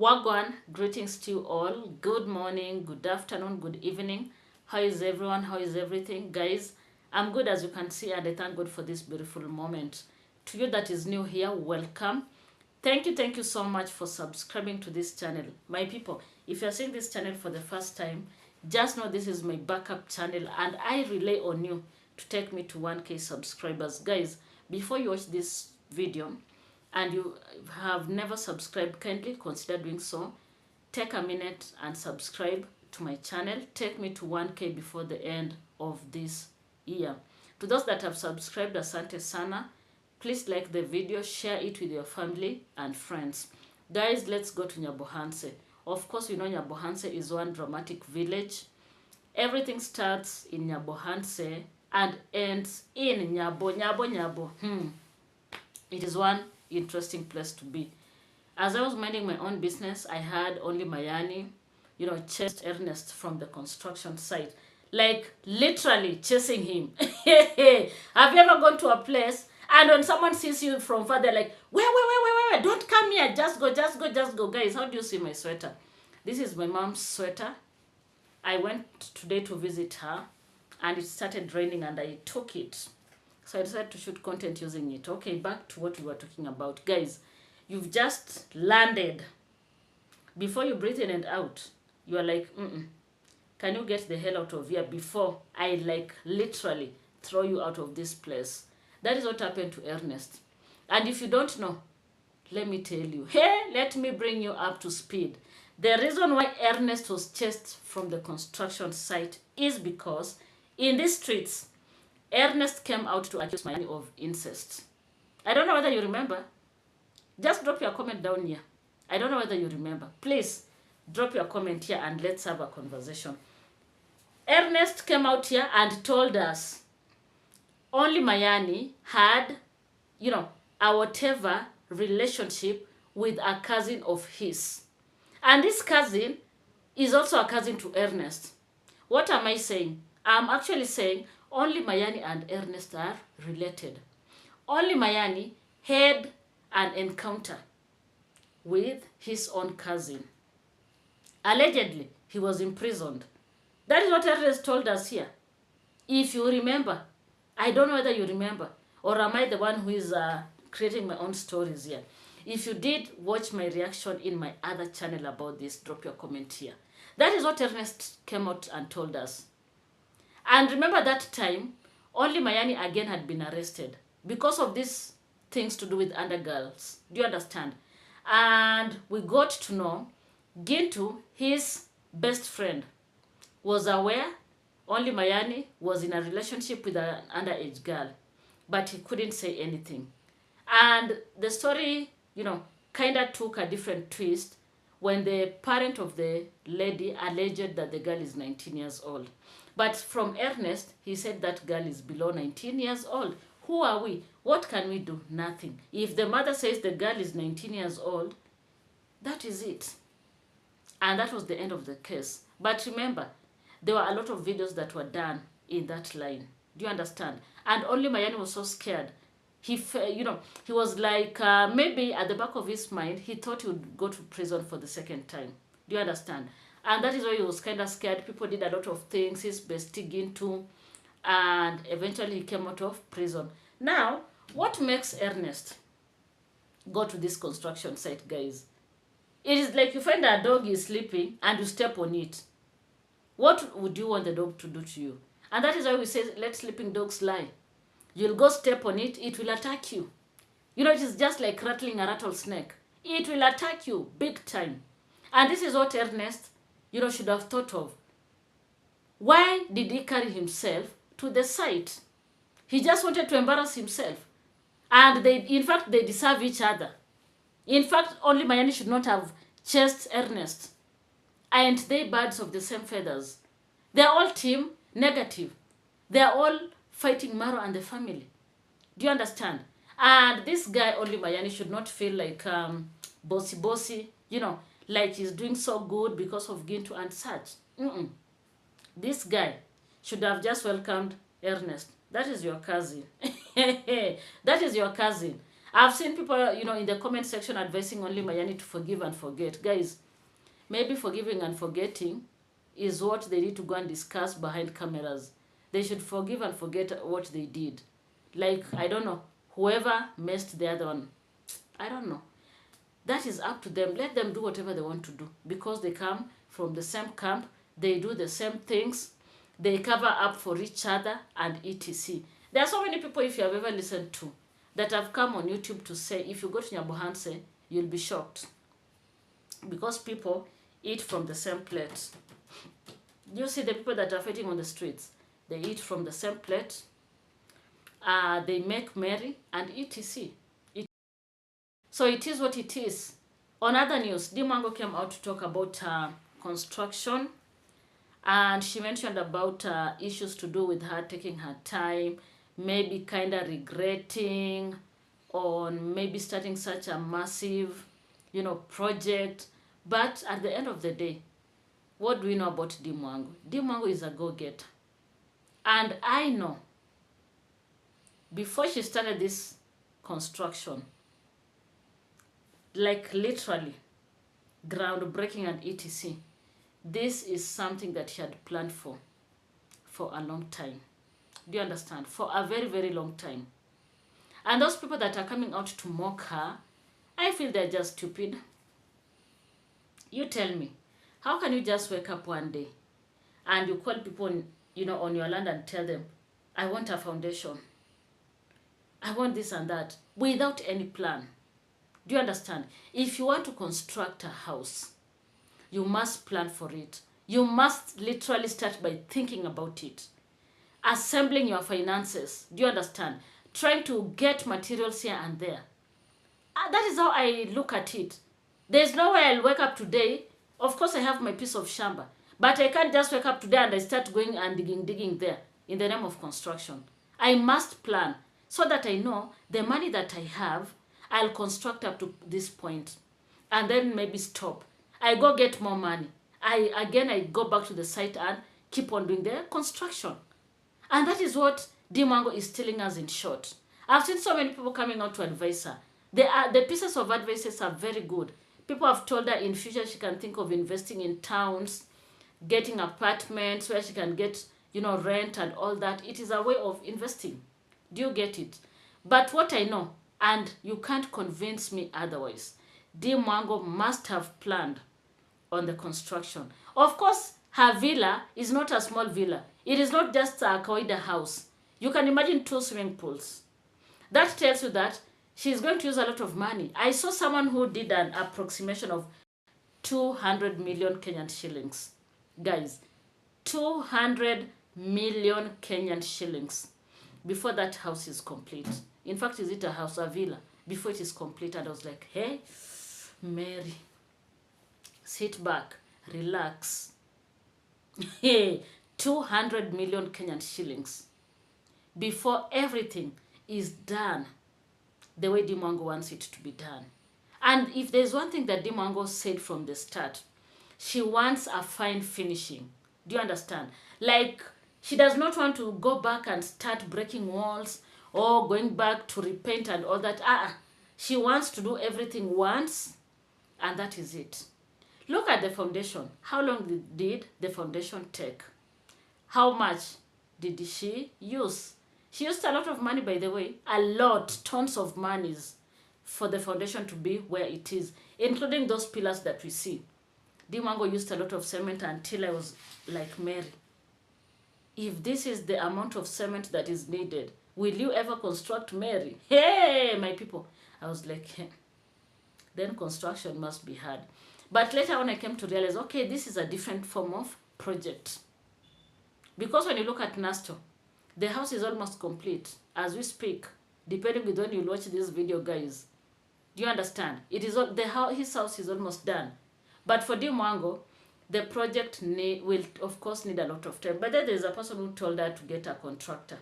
Wagwan, greetings to you all. Good morning, good afternoon, good evening. How is everyone? How is everything? Guys, I'm good as you can see, and I thank God for this beautiful moment. To you that is new here, welcome. Thank you so much for subscribing to this channel. My people, if you're seeing this channel for the first time, just know this is my backup channel and I rely on you to take me to 1K subscribers. Guys, before you watch this video, and you have never subscribed, kindly consider doing so. Take a minute and subscribe to my channel. Take me to 1K before the end of this year. To those that have subscribed, asante sana. Please like the video, share it with your family and friends. Guys, let's go to Nyabohanse. Of course, you know Nyabohanse is one dramatic village. Everything starts in Nyabohanse and ends in Nyabo. It is one interesting place to be. As I was minding my own business, I had only Mayani, chased Ernest from the construction site. Like, literally chasing him. Have you ever gone to a place and when someone sees you from far, they're like, wait, don't come here, just go. Guys, how do you see my sweater? This is my mom's sweater. I went today to visit her and it started raining and I took it. So I decided to shoot content using it. Okay, back to what we were talking about. Guys, you've just landed. Before you breathe in and out, you are like, can you get the hell out of here before I literally throw you out of this place? That is what happened to Ernest. And if you don't know, let me tell you. Hey, let me bring you up to speed. The reason why Ernest was chased from the construction site is because in these streets, Ernest came out to accuse Mayani of incest. I don't know whether you remember. Just drop your comment down here. I don't know whether you remember. Please, drop your comment here and let's have a conversation. Ernest came out here and told us only Mayani had, a whatever relationship with a cousin of his. And this cousin is also a cousin to Ernest. What am I saying? I'm actually saying only Mayani and Ernest are related. Only Mayani had an encounter with his own cousin. Allegedly, he was imprisoned. That is what Ernest told us here. If you remember, I don't know whether you remember, or am I the one who is creating my own stories here? If you did watch my reaction in my other channel about this, drop your comment here. That is what Ernest came out and told us. And remember that time, only Mayani again had been arrested because of these things to do with undergirls. Do you understand? And we got to know Gintu, his best friend, was aware only Mayani was in a relationship with an underage girl, but he couldn't say anything. And the story, kind of took a different twist when the parent of the lady alleged that the girl is 19 years old. But from Ernest, he said that girl is below 19 years old. Who are we? What can we do? Nothing. If the mother says the girl is 19 years old, that is it. And that was the end of the case. But remember, there were a lot of videos that were done in that line. Do you understand? And only Mayani was so scared. He was like, maybe at the back of his mind, he thought he would go to prison for the second time. Do you understand? And that is why he was kind of scared. People did a lot of things. His bestie Gintu. And eventually he came out of prison. Now, what makes Ernest go to this construction site, guys? It is like you find a dog is sleeping and you step on it. What would you want the dog to do to you? And that is why we say, let sleeping dogs lie. You'll go step on it, it will attack you. It is just like rattling a rattlesnake. It will attack you big time. And this is what Ernest, should have thought of. Why did he carry himself to the site? He just wanted to embarrass himself. And in fact, they deserve each other. In fact, only Mayani should not have chased Ernest. And they birds of the same feathers. They're all team negative. They're all fighting Maro and the family. Do you understand? And this guy, only Mayani, should not feel like bossy, like he's doing so good because of Gintu and such. This guy should have just welcomed Ernest. That is your cousin. That is your cousin. I've seen people, in the comment section advising only Mayani to forgive and forget. Guys, maybe forgiving and forgetting is what they need to go and discuss behind cameras. They should forgive and forget what they did. Like, I don't know, whoever messed the other one, I don't know. That is up to them. Let them do whatever they want to do, because they come from the same camp, they do the same things, they cover up for each other, and etc. There are so many people, if you have ever listened to, that have come on YouTube to say, if you go to Nyabohanse, you'll be shocked. Because people eat from the same plate. You see the people that are fighting on the streets, they eat from the same plate, they make merry, and etc. So it is what it is. On other news, Dee Mwango came out to talk about construction, and she mentioned about issues to do with her taking her time, maybe kind of regretting on maybe starting such a massive, project. But at the end of the day, what do we know about Dee Mwango? Dee Mwango is a go-getter. And I know, before she started this construction, like literally groundbreaking and etc., this is something that she had planned for a long time. Do you understand? For a very, very long time. And those people that are coming out to mock her, I feel they're just stupid. You tell me, how can you just wake up one day and you call people, on your land and tell them, I want a foundation, I want this and that, without any plan? Do you understand? If you want to construct a house, you must plan for it. You must literally start by thinking about it. Assembling your finances. Do you understand? Trying to get materials here and there. That is how I look at it. There's no way I'll wake up today. Of course, I have my piece of shamba. But I can't just wake up today and I start going and digging there in the name of construction. I must plan so that I know the money that I have, I'll construct up to this point. And then maybe stop. I go get more money. I go back to the site and keep on doing the construction. And that is what Dee Mwango is telling us in short. I've seen so many people coming out to advise her. The pieces of advices are very good. People have told her in future she can think of investing in towns, getting apartments where she can get, rent and all that. It is a way of investing. Do you get it? But what I know, and you can't convince me otherwise, Dee Mwango must have planned on the construction. Of course, her villa is not a small villa. It is not just a kawaida house. You can imagine 2 swimming pools. That tells you that she's going to use a lot of money. I saw someone who did an approximation of 200 million Kenyan shillings. Guys, 200 million Kenyan shillings before that house is complete. In fact, is it a house, a villa? Before it is complete. And I was like, hey, Mary, sit back, relax. Hey, 200 million Kenyan shillings before everything is done the way Dee Mwango wants it to be done. And if there's one thing that Dee Mwango said from the start, she wants a fine finishing. Do you understand? Like, she does not want to go back and start breaking walls or going back to repaint and all that. She wants to do everything once, and that is it. Look at the foundation. How long did the foundation take? How much did she use? She used a lot of money, by the way. A lot, tons of monies for the foundation to be where it is, including those pillars that we see. Dee Mwango used a lot of cement until I was like, Mary, if this is the amount of cement that is needed, will you ever construct, Mary? Hey, my people. I was like, hey. Then construction must be hard. But later on I came to realize, okay, this is a different form of project. Because when you look at Nasto, the house is almost complete as we speak, depending with when you watch this video, guys. Do you understand? It is his house is almost done. But for Dee Mwango, the project will of course need a lot of time. But then there's a person who told her to get a contractor.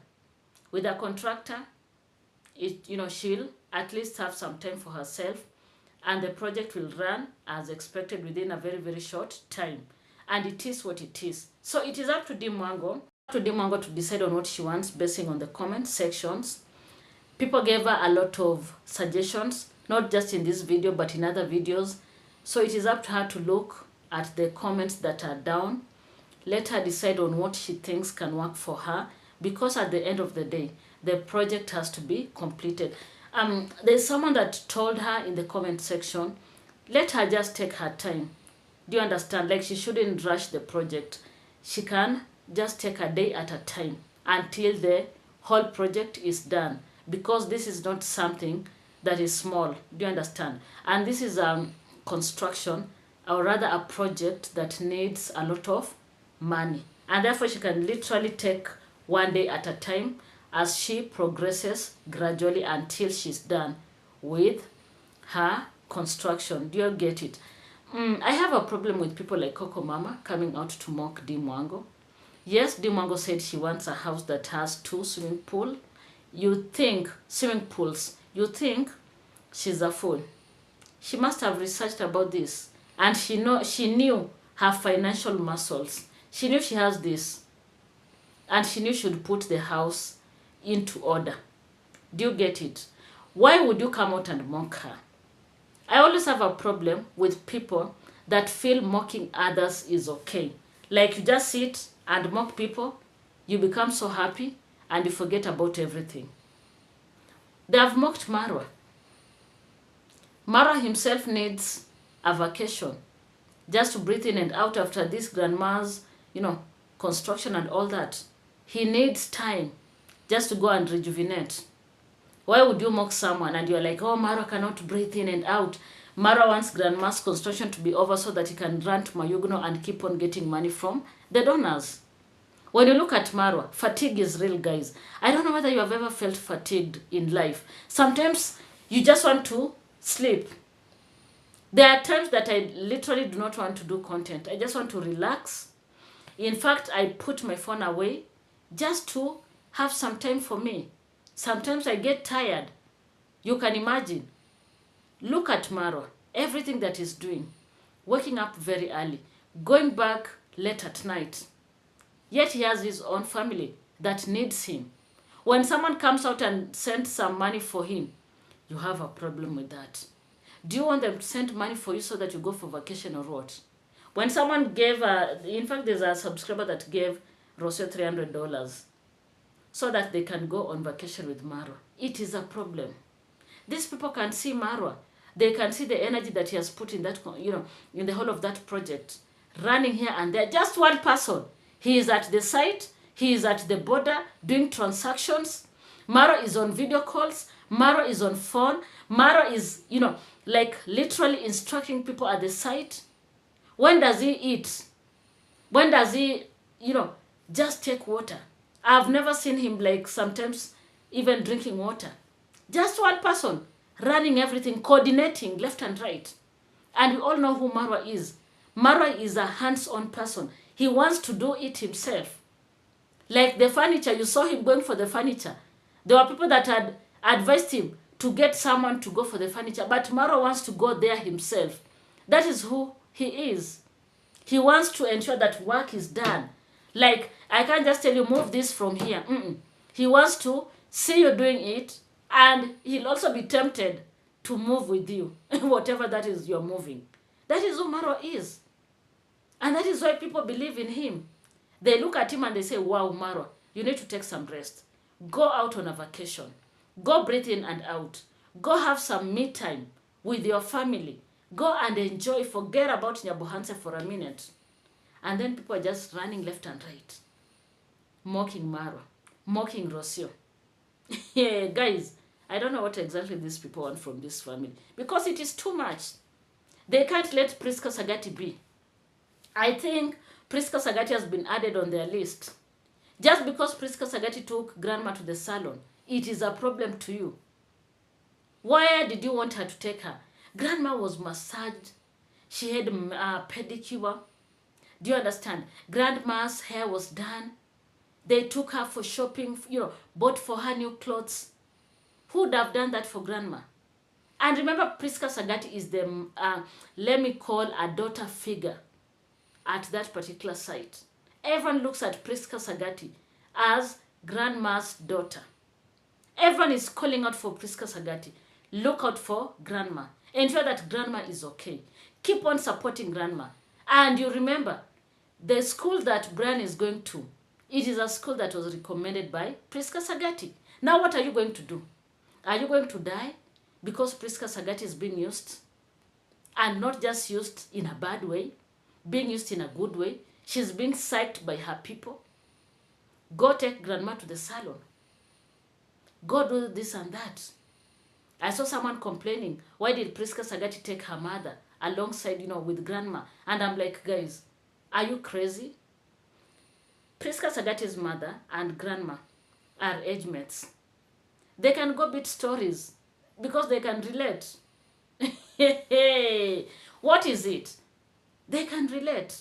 With a contractor, she'll at least have some time for herself, and the project will run as expected within a very, very short time. And it is what it is. So it is up to Dee Mwango to decide on what she wants, basing on the comment sections. People gave her a lot of suggestions, not just in this video, but in other videos. So it is up to her to look at the comments that are down. Let her decide on what she thinks can work for her, because at the end of the day, the project has to be completed. There's someone that told her in the comment section, let her just take her time. Do you understand? Like, she shouldn't rush the project. She can just take a day at a time until the whole project is done, because this is not something that is small. Do you understand? And this is construction, or rather a project that needs a lot of money, and therefore she can literally take one day at a time as she progresses gradually until she's done with her construction. Do you get it? I have a problem with people like Coco Mama coming out to mock Dee Mwango. Yes, Dee Mwango said she wants a house that has 2 swimming pools. You think swimming pools, you think she's a fool. She must have researched about this, and she knew her financial muscles. She knew she has this, and she knew she would put the house into order. Do you get it? Why would you come out and mock her? I always have a problem with people that feel mocking others is okay. Like, you just sit and mock people, you become so happy, and you forget about everything. They have mocked Marwa. Marwa himself needs a vacation, just to breathe in and out after this grandma's, construction and all that. He needs time just to go and rejuvenate. Why would you mock someone and you're like, oh, Marwa cannot breathe in and out. Marwa wants grandma's construction to be over so that he can run to Mayugno and keep on getting money from the donors. When you look at Marwa, fatigue is real, guys. I don't know whether you have ever felt fatigued in life. Sometimes you just want to sleep. There are times that I literally do not want to do content. I just want to relax. In fact, I put my phone away just to have some time for me. Sometimes I get tired. You can imagine. Look at Marwa. Everything that he's doing. Waking up very early. Going back late at night. Yet he has his own family that needs him. When someone comes out and sends some money for him, you have a problem with that. Do you want them to send money for you so that you go for vacation or what? When someone gave, in fact, there's a subscriber that gave Rocio $300 so that they can go on vacation with Marwa. It is a problem. These people can see Marwa. They can see the energy that he has put in that, in the whole of that project. Running here and there. Just one person. He is at the site. He is at the border doing transactions. Marwa is on video calls. Marwa is on phone. Marwa is, like literally instructing people at the site. When does he eat? When does he, just take water? I've never seen him like sometimes even drinking water. Just one person running everything, coordinating left and right. And we all know who Marwa is. Marwa is a hands-on person. He wants to do it himself. Like the furniture, you saw him going for the furniture. There were people that had advised him to get someone to go for the furniture. But Marwa wants to go there himself. That is who he is. He wants to ensure that work is done. Like, I can't just tell you, move this from here. He wants to see you doing it, and he'll also be tempted to move with you, whatever that is you're moving. That is who Marwa is. And that is why people believe in him. They look at him and they say, wow, Marwa, you need to take some rest. Go out on a vacation. Go breathe in and out. Go have some me time with your family. Go and enjoy. Forget about Nyabohanse for a minute. And then people are just running left and right. Mocking Marwa. Mocking Rocio. Yeah, guys, I don't know what exactly these people want from this family. Because it is too much. They can't let Priska Sagati be. I think Priska Sagati has been added on their list. Just because Priska Sagati took grandma to the salon, it is a problem to you. Where did you want her to take her? Grandma was massaged. She had pedicure. Do you understand? Grandma's hair was done. They took her for shopping, bought for her new clothes. Who would have done that for grandma? And remember, Priska Sagati is the, let me call a daughter figure at that particular site. Everyone looks at Priska Sagati as grandma's daughter. Everyone is calling out for Priska Sagati. Look out for grandma. Ensure that grandma is okay. Keep on supporting grandma. And you remember, the school that Brian is going to, it is a school that was recommended by Priska Sagati. Now what are you going to do? Are you going to die because Priska Sagati is being used? And not just used in a bad way, being used in a good way. She's being psyched by her people. Go take grandma to the salon. Go do this and that. I saw someone complaining, why did Priska Sagati take her mother alongside, with grandma? And I'm like, guys, are you crazy? Priska Sagati's mother and grandma are age mates. They can go beat stories because they can relate. What is it? They can relate.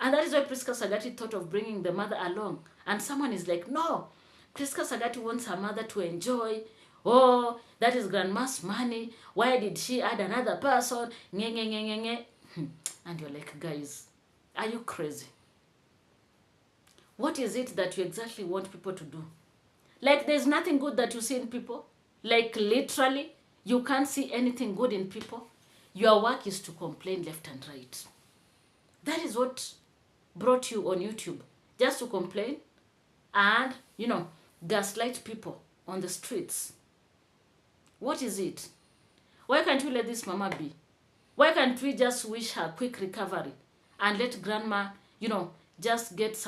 And that is why Priska Sagati thought of bringing the mother along. And someone is like, no, Priska Sagati wants her mother to enjoy. Oh, that is grandma's money. Why did she add another person? And you're like, guys, are you crazy? What is it that you exactly want people to do? Like, there's nothing good that you see in people. Like, literally, you can't see anything good in people. Your work is to complain left and right. That is what brought you on YouTube. Just to complain and, gaslight people on the streets. What is it? Why can't you let this mama be? Why can't we just wish her quick recovery and let grandma, just get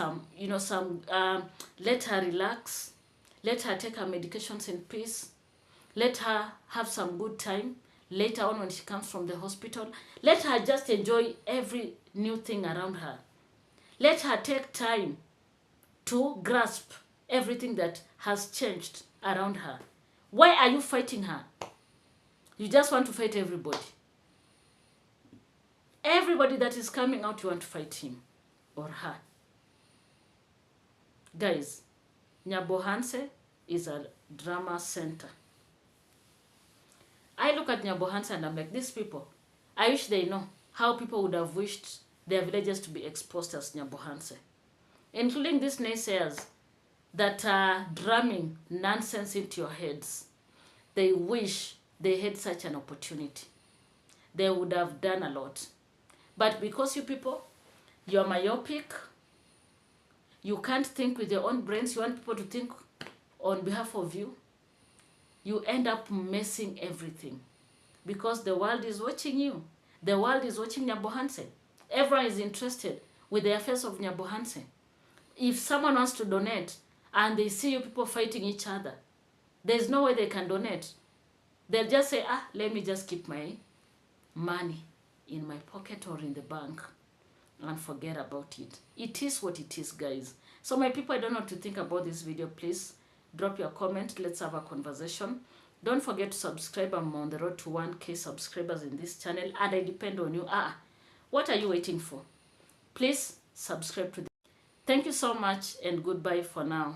let her relax. Let her take her medications in peace. Let her have some good time later on when she comes from the hospital. Let her just enjoy every new thing around her. Let her take time to grasp everything that has changed around her. Why are you fighting her? You just want to fight everybody. Everybody that is coming out, you want to fight him or her. Guys, Nyabohanse is a drama center. I look at Nyabohanse and I'm like, these people, I wish they know how people would have wished their villages to be exposed as Nyabohanse. Including these naysayers that are drumming nonsense into your heads. They wish they had such an opportunity. They would have done a lot. But because you people, you're myopic, you can't think with your own brains, you want people to think on behalf of you, you end up messing everything. Because the world is watching you. The world is watching Nyabohanse. Everyone is interested with the affairs of Nyabohanse. If someone wants to donate and they see you people fighting each other, there's no way they can donate. They'll just say, let me just keep my money in my pocket or in the bank and forget about it. It is what it is, guys. So my people, I don't know what to think about this video. Please drop your comment. Let's have a conversation. Don't forget to subscribe. I'm on the road to 1K subscribers in this channel and I depend on you. What are you waiting for? Please subscribe to this. Thank you so much and goodbye for now.